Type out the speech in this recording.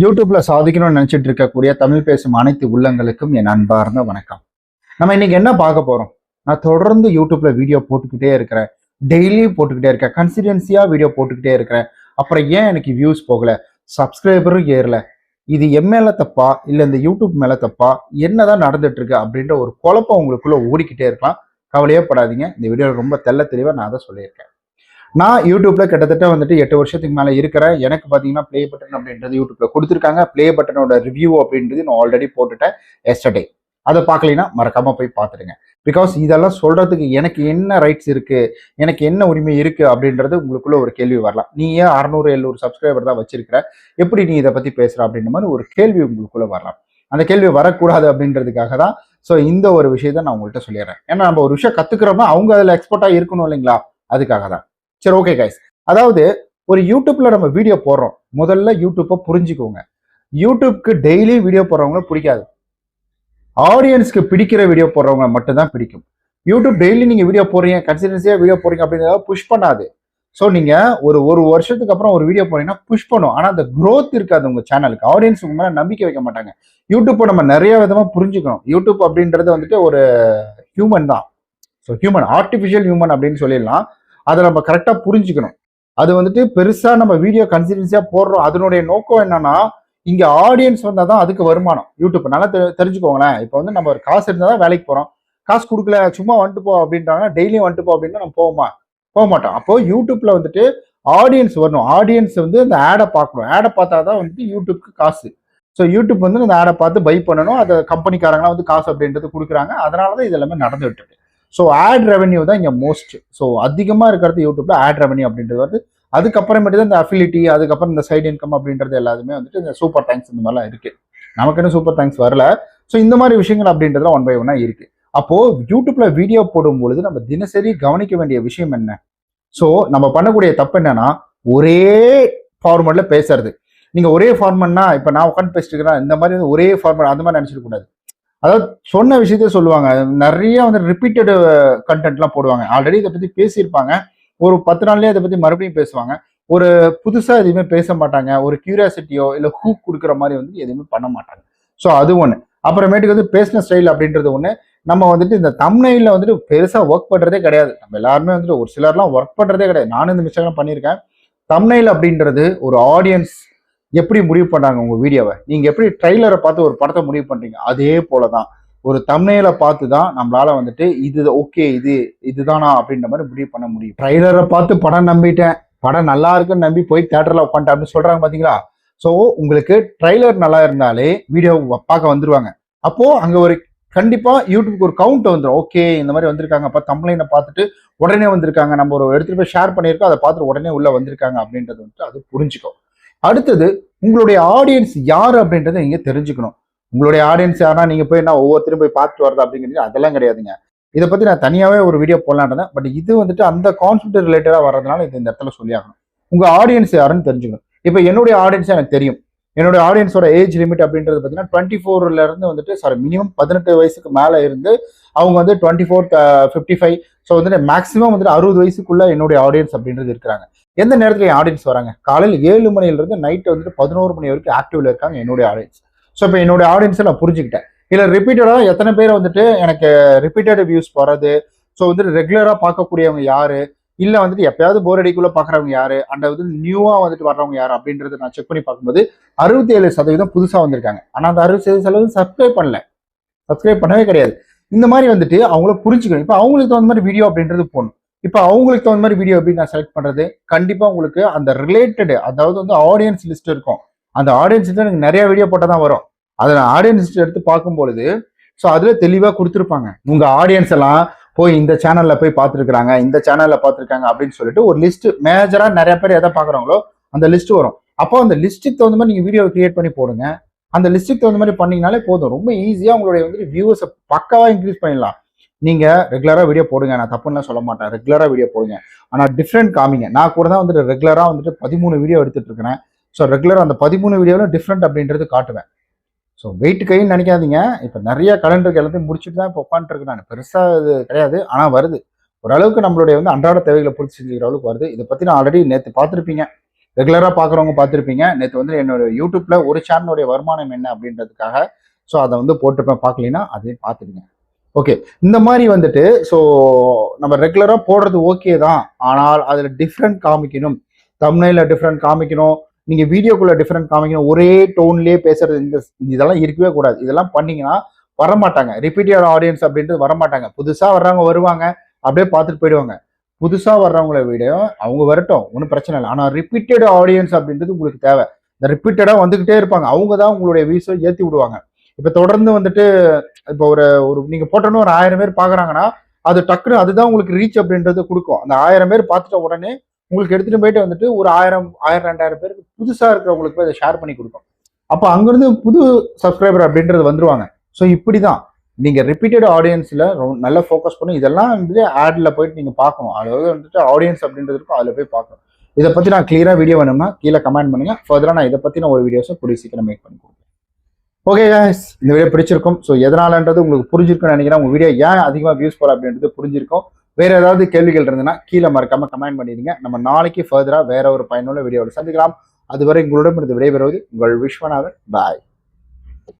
யூடியூப்ல சாதிக்கணும்னு நினைச்சிட்டு இருக்கக்கூடிய தமிழ் பேசும் அனைத்து உள்ளங்களுக்கும் என் அன்பார்ந்த வணக்கம். நம்ம இன்னைக்கு என்ன பார்க்க போறோம்? நான் தொடர்ந்து யூடியூப்ல வீடியோ போட்டுக்கிட்டே இருக்கிறேன், டெய்லி போட்டுக்கிட்டே இருக்கேன், கன்சிஸ்டன்சியா வீடியோ போட்டுக்கிட்டே இருக்கிறேன். அப்புறம் ஏன் எனக்கு வியூஸ் போகல, சப்ஸ்கிரைபரும் ஏறல? இது என் மேல தப்பா இல்ல இந்த யூடியூப் மேல தப்பா, என்னதான் நடந்துட்டு இருக்கு அப்படின்ற ஒரு குழப்பம் உங்களுக்குள்ள ஓடிக்கிட்டே இருக்கலாம். கவலையே படாதீங்க, இந்த வீடியோ ரொம்ப தெள்ள தெளிவா நான் அதை சொல்லியிருக்கேன். நான் யூடியூப்ல கிட்டத்தட்ட வந்துட்டு 8 வருஷத்துக்கு மேல இருக்கிறேன். எனக்கு பாத்தீங்கன்னா ப்ளே பட்டன் அப்படின்றது யூடியூப்ல கொடுத்துருக்காங்க. ப்ளே பட்டனோட ரிவ்யூ அப்படின்றது நான் ஆல்ரெடி போட்டுட்டேன் எஸ்டர்டே. அதை பார்க்கலைன்னா மறக்காம போய் பார்த்துடுங்க. பிகாஸ் இதெல்லாம் சொல்றதுக்கு எனக்கு என்ன ரைட்ஸ் இருக்கு, எனக்கு என்ன உரிமை இருக்கு அப்படின்றது உங்களுக்குள்ள ஒரு கேள்வி வரலாம். நீ ஏன் 600-700 சப்ஸ்கிரைபர் தான் வச்சிருக்கிற, எப்படி நீ இதை பத்தி பேசுற அப்படின்ற மாதிரி ஒரு கேள்வி உங்களுக்குள்ள வரலாம். அந்த கேள்வி வரக்கூடாது அப்படின்றதுக்காக தான் ஸோ இந்த ஒரு விஷயத்த நான் உங்கள்கிட்ட சொல்லிடுறேன். ஏன்னா நம்ம ஒரு விஷயம் கத்துக்கிறோம்னா அவங்க அதில் எக்ஸ்பர்ட்டா இருக்கணும் இல்லைங்களா, அதுக்காக தான். சரி, ஓகே கைஸ். அதாவது ஒரு யூடியூப்ல நம்ம வீடியோ போடுறோம், முதல்ல யூடியூப்பை புரிஞ்சுக்கோங்க. யூடியூப்க்கு டெய்லி வீடியோ போடுறவங்க பிடிக்காது, ஆடியன்ஸ்க்கு பிடிக்கிற வீடியோ போடுறவங்க மட்டும்தான் பிடிக்கும். யூடியூப் டெய்லி நீங்க வீடியோ போடுறீங்க, கன்சிஸ்டன்சியா வீடியோ போடுறீங்க அப்படிங்கிறத புஷ் பண்ணாது. ஸோ நீங்க ஒரு வருஷத்துக்கு அப்புறம் ஒரு வீடியோ போனீங்கன்னா புஷ் பண்ணும், ஆனா அந்த க்ரோத் இருக்காது உங்க சேனலுக்கு. ஆடியன்ஸ் உங்க மேல நம்பிக்கை வைக்க மாட்டாங்க. யூடியூப்பை நம்ம நிறைய விதமா புரிஞ்சுக்கணும். யூடியூப் அப்படின்றது வந்துட்டு ஒரு ஹியூமன் தான். ஸோ ஹியூமன், ஆர்டிஃபிஷியல் ஹியூமன் அப்படின்னு சொல்லிடலாம். அதை நம்ம கரெக்டாக புரிஞ்சுக்கணும். அது வந்துட்டு பெருசா நம்ம வீடியோ கன்சிஸ்டன்சியா போடுறோம், அதனுடைய நோக்கம் என்னன்னா இங்க ஆடியன்ஸ் வந்தால் தான் அதுக்கு வருமானம். யூடியூப் நல்லா தெரிஞ்சுக்கோங்களேன். இப்போ வந்து நம்ம ஒரு காசு இருந்தால் தான் வேலைக்கு போறோம், காசு கொடுக்கல சும்மா வந்துட்டு போ அப்படின்றாங்க, டெய்லியும் வந்துட்டு போ அப்படின்னா நம்ம போக மாட்டோம். அப்போ யூடியூப்ல வந்துட்டு ஆடியன்ஸ் வரணும், ஆடியன்ஸ் வந்து அந்த ஆடை பார்க்கணும், ஆடை பார்த்தா தான் வந்துட்டு யூடியூப்க்கு காசு. ஸோ யூடியூப் வந்து அந்த ஆடை பார்த்து பை பண்ணணும், அதை கம்பெனிக்காரங்களாம் வந்து காசு அப்படின்றது கொடுக்குறாங்க. அதனால தான் இது எல்லாமே நடந்துட்டு இருக்கு. ஸோ ஆட் ரெவன்யூ தான் இங்கே மோஸ்ட். ஸோ அதிகமாக இருக்கிறது யூடியூப்ல ஆட் ரெவன்யூ அப்படின்றது வந்து. அதுக்கப்புறமேட்டு தான் இந்த அஃபிலிட்டி, அதுக்கப்புறம் இந்த சைடு இன்கம் அப்படின்றது எல்லாத்துமே வந்துட்டு இந்த சூப்பர் தேங்க்ஸ் இந்த மாதிரிலாம் இருக்கு. நமக்கு என்ன சூப்பர் தேங்க்ஸ் வரல. ஸோ இந்த மாதிரி விஷயங்கள் அப்படின்றதுலாம் 1 by 1 இருக்கு. அப்போ யூடியூப்ல வீடியோ போடும் பொழுது நம்ம தினசரி கவனிக்க வேண்டிய விஷயம் என்ன? ஸோ நம்ம பண்ணக்கூடிய தப்பு என்னன்னா, ஒரே ஃபார்மட்ல பேசுறது. நீங்க ஒரே ஃபார்மட்னா, இப்போ நான் உட்காந்து பேசிட்டு இருக்கிறேன், இந்த மாதிரி ஒரே ஃபார்மட் அந்த மாதிரி நினைச்சிட கூடாது. அதாவது சொன்ன விஷயத்த சொல்லுவாங்க, நிறைய வந்து ரிப்பீட்டட் கண்டென்ட்லாம் போடுவாங்க. ஆல்ரெடி இதை பத்தி பேசியிருப்பாங்க, ஒரு 10 நாள்லயே அதை பத்தி மறுபடியும் பேசுவாங்க. ஒரு புதுசா எதுவுமே பேச மாட்டாங்க. ஒரு கியூரியாசிட்டியோ இல்லை ஹூக் கொடுக்குற மாதிரி வந்து எதுவுமே பண்ண மாட்டாங்க. ஸோ அது ஒன்று. அப்புறமேட்டுக்கு வந்து பேசின ஸ்டைல் அப்படின்றது ஒன்று. நம்ம வந்துட்டு இந்த தம்ப்நெயில்ல வந்துட்டு பெருசா ஒர்க் பண்றதே கிடையாது. நம்ம எல்லாருமே வந்துட்டு ஒரு சிலர்லாம் ஒர்க் பண்றதே கிடையாது. நானும் இந்த மிஸ்டேக்லாம் பண்ணியிருக்கேன். தம்ப்நெயில் அப்படின்றது ஒரு ஆடியன்ஸ் எப்படி முடிவு பண்றாங்க உங்க வீடியோவை, நீங்க எப்படி ட்ரெய்லரை பார்த்து ஒரு படத்தை முடிவு பண்றீங்க, அதே போலதான் ஒரு தம்ப்நெயிலை பார்த்து தான் நம்மளால வந்துட்டு இது ஓகே, இதுதானா அப்படின்ற மாதிரி முடிவு பண்ண முடியும். ட்ரெய்லரை பார்த்து படம் நம்பிட்டேன், படம் நல்லா இருக்குன்னு நம்பி போய் தியேட்டர்ல உட்காந்துட்டு அப்படின்னு சொல்றாங்க பாத்தீங்களா. ஸோ உங்களுக்கு ட்ரெய்லர் நல்லா இருந்தாலே வீடியோ பார்க்க வந்துருவாங்க. அப்போ அங்க ஒரு கண்டிப்பா யூடியூப்க்கு ஒரு கவுண்ட் வந்துடும். ஓகே, இந்த மாதிரி வந்திருக்காங்க, அப்ப தம்ப்நெயிலை பார்த்துட்டு உடனே வந்திருக்காங்க, நம்ம ஒரு எடுத்துட்டு போய் ஷேர் பண்ணியிருக்கோம், அதை பார்த்துட்டு உடனே உள்ள வந்திருக்காங்க அப்படின்றது வந்துட்டு அது புரிஞ்சுக்கும். அடுத்தது, உங்களுடைய ஆடியன்ஸ் யாரு அப்படின்றத நீங்க தெரிஞ்சுக்கணும். உங்களுடைய ஆடியன்ஸ் யாரா, நீங்க போய் நான் ஒவ்வொருத்தரும் போய் பார்த்துட்டு வரது அப்படிங்கிறது அதெல்லாம் கிடையாதுங்க. இதை பத்தி நான் தனியாவே ஒரு வீடியோ போடலான்னு இருந்தேன். பட் இது வந்துட்டு அந்த கான்செப்ட் ரிலேட்டடா வர்றதுனால இது இந்த இடத்துல சொல்லி ஆகணும். உங்க ஆடியன்ஸ் யாருன்னு தெரிஞ்சுக்கணும். இப்போ என்னுடைய ஆடியன்ஸ் எனக்கு தெரியும். என்னுடைய ஆடியன்ஸோட ஏஜ் லிமிட் அப்படின்றது பார்த்தீங்கன்னா 24ல இருந்து வந்துட்டு மினிமம் 18 வயசுக்கு மேல இருந்து அவங்க வந்து 24, 55. ஸோ வந்துட்டு மேக்ஸிமம் வந்துட்டு 60 வயசுக்குள்ள என்னுடைய ஆடியன்ஸ் அப்படின்றது இருக்கிறாங்க. எந்த நேரத்துல என் ஆடியன்ஸ் வராங்க, காலையில் 7 மணிலிருந்து நைட் வந்துட்டு 11 மணி வரைக்கும் ஆக்டிவ்ல இருக்காங்க என்னுடைய ஆடியன்ஸ். ஸோ இப்போ என்னுடைய ஆடியன்ஸை நான் புரிஞ்சுக்கிட்டேன். இல்லை ரிப்பீட்டடா எத்தனை பேர் வந்துட்டு எனக்கு ரிப்பீட்டட் வியூஸ் போறது, ஸோ வந்துட்டு ரெகுலரா பார்க்கக்கூடியவங்க யாரு, இல்லை வந்துட்டு எப்பயாவது போர் அடிக்குள்ள பார்க்குறவங்க யாரு, அண்ட் வந்து நியூவா வந்துட்டு வர்றவங்க யாரு அப்படின்றத நான் செக் பண்ணி பார்க்கும்போது 67% புதுசா வந்திருக்காங்க. ஆனா அந்த 67% சப்ஸ்கிரைப் பண்ணவே கிடையாது. இந்த மாதிரி வந்துட்டு அவங்கள புரிஞ்சுக்கணும். இப்போ அவங்களுக்கு தகுந்த மாதிரி வீடியோ அப்படின்றது போகணும். இப்போ அவங்களுக்கு தகுந்த மாதிரி வீடியோ எப்படி நான் செலக்ட் பண்றது, கண்டிப்பா உங்களுக்கு அந்த ரிலேட்டட், அதாவது வந்து ஆடியன்ஸ் லிஸ்ட் இருக்கும். அந்த ஆடியன்ஸ் லிஸ்ட் எனக்கு நிறைய வீடியோ போட்டால் தான் வரும். அதை நான் ஆடியன்ஸ் லிஸ்ட் எடுத்து பார்க்கும்பொழுது ஸோ அதுல தெளிவா கொடுத்துருப்பாங்க. உங்க ஆடியன்ஸ் எல்லாம் போய் இந்த சேனல்ல போய் பார்த்துருக்காங்க, இந்த சேனல்ல பார்த்துருக்காங்க அப்படின்னு சொல்லிட்டு ஒரு லிஸ்ட், மேஜரா நிறைய பேர் எதை பார்க்குறாங்களோ அந்த லிஸ்ட் வரும். அப்போ அந்த லிஸ்ட்டுக்கு தகுந்த மாதிரி நீங்க வீடியோ கிரியேட் பண்ணி போடுங்க. அந்த லிஸ்ட்டுக்கு தகுந்த மாதிரி பண்ணீங்கனாலே போதும். ரொம்ப ஈஸியா உங்களுடைய வந்து வியூவர்ஸை பக்காவா இன்க்ரீஸ் பண்ணிடலாம். நீங்க ரெகுலரா வீடியோ போடுங்க, நான் தப்புன்னு சொல்ல மாட்டேன், ரெகுலரா வீடியோ போடுங்க. ஆனா டிஃப்ரெண்ட் காமிங்க. நான் கூட தான் வந்துட்டு ரெகுலரா வந்துட்டு 13 வீடியோ எடுத்துட்டு இருக்கிறேன். ஸோ ரெகுலரா அந்த 13 வீடியோல டிஃப்ரெண்ட் அப்படின்றது காட்டுவேன். ஸோ வெயிட் கைன்னு நினைக்காதீங்க. இப்போ நிறைய கலண்டருக்கு எல்லாத்தையும் முடிச்சுட்டு தான் இப்போ உட்காந்துருக்கு. நான் பெருசா இது கிடையாது, ஆனா வருது. ஓரளவுக்கு நம்மளுடைய வந்து அன்றாட தேவைகளை பூர்த்தி செஞ்சுக்கிற அளவுக்கு வருது. இதை பத்தி நான் ஆல்ரெடி நேற்று பார்த்துருப்பீங்க. ரெகுலராக பார்க்குறவங்க பார்த்துருப்பீங்க. நேற்று வந்து என்னோட யூடியூப்ல ஒரு சேனலுடைய வருமானம் என்ன அப்படின்றதுக்காக ஸோ அதை வந்து போட்டிருப்பேன். பார்க்கலனா அதையும் பார்த்துடுங்க. ஓகே, இந்த மாதிரி வந்துட்டு ஸோ நம்ம ரெகுலராக போடுறது ஓகே தான், ஆனால் அதில் டிஃப்ரெண்ட் காமிக்கணும், தம்ப்நெயில்ல டிஃப்ரெண்ட் காமிக்கணும், நீங்க வீடியோக்குள்ள டிஃப்ரெண்ட் காமிக்கணும், ஒரே டோன்லயே பேசுறது இதெல்லாம் இருக்கவே கூடாது. இதெல்லாம் பண்ணீங்கன்னா வரமாட்டாங்க. ரிப்பீட்டட் ஆடியன்ஸ் அப்படின்றது வரமாட்டாங்க. புதுசா வர்றவங்க வருவாங்க, அப்படியே பார்த்துட்டு போயிடுவாங்க. புதுசா வர்றவங்களை விட அவங்க வரட்டும், ஒன்றும் பிரச்சனை இல்லை. ஆனால் ரிப்பீட்டட் ஆடியன்ஸ் அப்படின்றது உங்களுக்கு தேவை. இந்த ரிப்பீட்டடா வந்துகிட்டே இருப்பாங்க, அவங்க தான் உங்களுடைய வியூஸை ஏற்றி விடுவாங்க. இப்போ தொடர்ந்து வந்துட்டு இப்போ ஒரு ஒரு நீங்க போட்டோன்னு ஒரு 1000 பேர் பாக்குறாங்கன்னா அது டக்குனு அதுதான் உங்களுக்கு ரீச் அப்படின்றது கொடுக்கும். அந்த 1000 பேர் பார்த்துட்ட உடனே உங்களுக்கு எடுத்துட்டு போயிட்டு வந்துட்டு ஒரு 1000 2000 பேருக்கு புதுசா இருக்கிறவங்களுக்கு போய் அதை ஷேர் பண்ணி கொடுக்கும். அப்போ அங்கிருந்து புது சப்ஸ்கிரைபர் அப்படின்றது வந்துருவாங்க. ஸோ இப்படிதான் நீங்க ரிப்பீட்டட் ஆடியன்ஸ்ல நல்லா ஃபோக்கஸ் பண்ணி இதெல்லாம் வந்து ஆட்ல போயிட்டு நீங்க பார்க்கணும். அதாவது வந்துட்டு ஆடியன்ஸ் அப்படின்றது இருக்கும், அதில் போய் பார்க்கணும். இதை பத்தி நான் கிளியரா வீடியோ வேணும்னா கீழே கமெண்ட் பண்ணுங்க. ஃபர்தரா நான் இதை பத்தின ஒரு வீடியோஸை கூடிய சீக்கிரம் மேக் பண்ணி கொடுக்குறேன். ஓகே guys, இந்த வீடியோ பிடிச்சிருக்கும். ஸோ எதனாலன்றது உங்களுக்கு புரிஞ்சிருக்கும்னு நினைக்கிறேன். உங்க வீடியோ ஏன் அதிகமாக வியூஸ் போல அப்படின்றது புரிஞ்சிருக்கும். வேற ஏதாவது கேள்விகள் இருந்ததுன்னா கீழே மறக்காம கமெண்ட் பண்ணிடுங்க. நம்ம நாளைக்கு ஃபர்தரா வேற ஒரு பயனுள்ள வீடியோவில் சந்திக்கலாம். அதுவரை உங்களிடம் இருந்து விடைபெறுவது உங்கள் விஸ்வநாதன். பாய்.